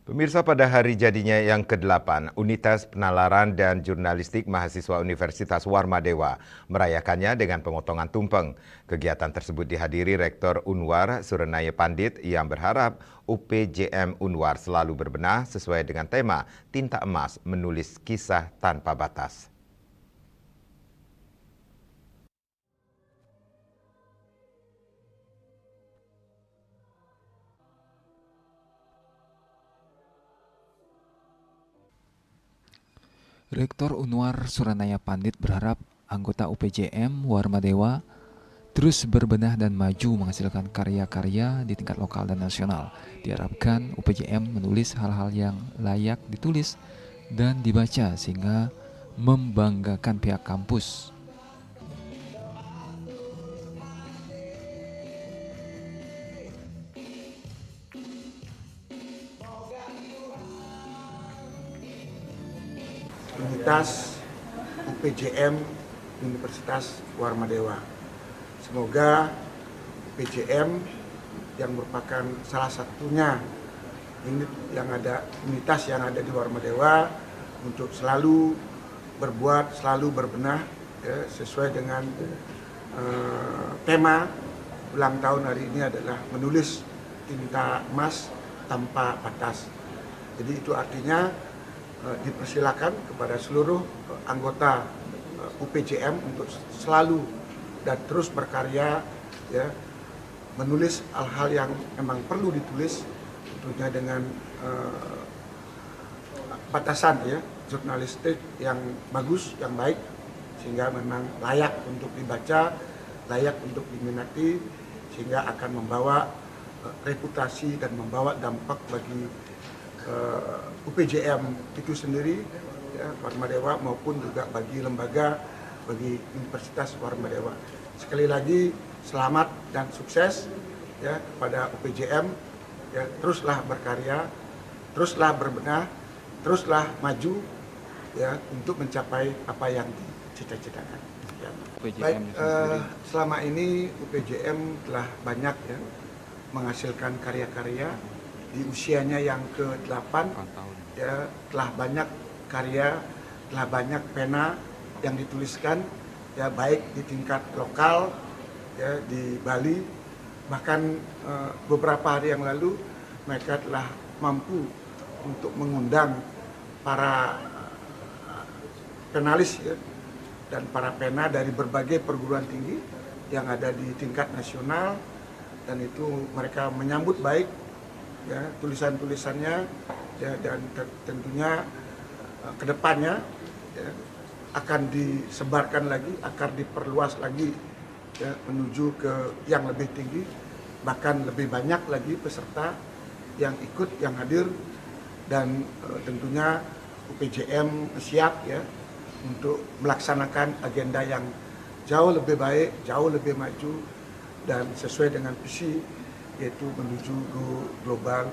Pemirsa, pada hari jadinya yang ke-8, Unitas Penalaran dan Jurnalistik Mahasiswa Universitas Warmadewa merayakannya dengan pemotongan tumpeng. Kegiatan tersebut dihadiri Rektor Unwar Suranaya Pandit yang berharap UPJM Unwar selalu berbenah sesuai dengan tema Tinta Emas Menulis Kisah Tanpa Batas. Rektor Unwar Suranaya Pandit berharap anggota UPJM Warmadewa terus berbenah dan maju menghasilkan karya-karya di tingkat lokal dan nasional. Diharapkan UPJM menulis hal-hal yang layak ditulis dan dibaca sehingga membanggakan pihak kampus. Unitas UPJM Universitas Warmadewa. Semoga UPJM yang merupakan salah satunya unitas yang ada di Warmadewa untuk selalu berbuat, selalu berbenah ya, sesuai dengan tema ulang tahun hari ini adalah menulis tinta emas tanpa batas. Jadi itu artinya dipersilakan kepada seluruh anggota UPJM untuk selalu dan terus berkarya ya, menulis hal-hal yang memang perlu ditulis tentunya dengan batasan ya jurnalistik yang bagus, yang baik sehingga memang layak untuk dibaca, layak untuk diminati sehingga akan membawa reputasi dan membawa dampak bagi UPJM itu sendiri, ya, Warmadewa maupun juga bagi lembaga, bagi Universitas Warmadewa. Sekali lagi selamat dan sukses ya kepada UPJM. Ya, teruslah berkarya, teruslah berbenah, teruslah maju ya untuk mencapai apa yang dicita-citakan. Ya. Baik, selama ini UPJM telah banyak ya menghasilkan karya-karya. Di usianya yang ke-8 ya, telah banyak karya, telah banyak pena yang dituliskan ya baik di tingkat lokal ya di Bali, bahkan beberapa hari yang lalu mereka telah mampu untuk mengundang para penalis ya, dan para pena dari berbagai perguruan tinggi yang ada di tingkat nasional, dan itu mereka menyambut baik ya tulisan-tulisannya ya, dan tentunya kedepannya ya, akan disebarkan lagi, akan diperluas lagi ya, menuju ke yang lebih tinggi, bahkan lebih banyak lagi peserta yang ikut, yang hadir, dan tentunya UPJM siap ya untuk melaksanakan agenda yang jauh lebih baik, jauh lebih maju dan sesuai dengan visi yaitu menuju go global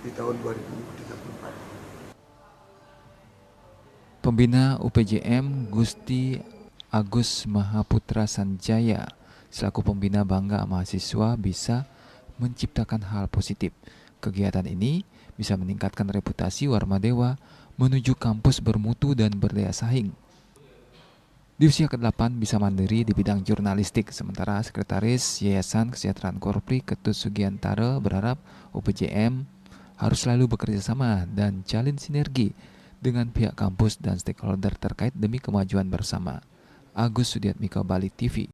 di tahun 2034. Pembina UPJM Gusti Agus Mahaputra Sanjaya selaku pembina bangga mahasiswa bisa menciptakan hal positif. Kegiatan ini bisa meningkatkan reputasi Warmadewa menuju kampus bermutu dan berdaya saing. Di usia ke-8 bisa mandiri di bidang jurnalistik, sementara Sekretaris Yayasan Kesejahteraan Korpri Ketut Sugiantara berharap UPJM harus selalu bekerja sama dan jalin sinergi dengan pihak kampus dan stakeholder terkait demi kemajuan bersama. Agus Sudiatmiko, Bali TV.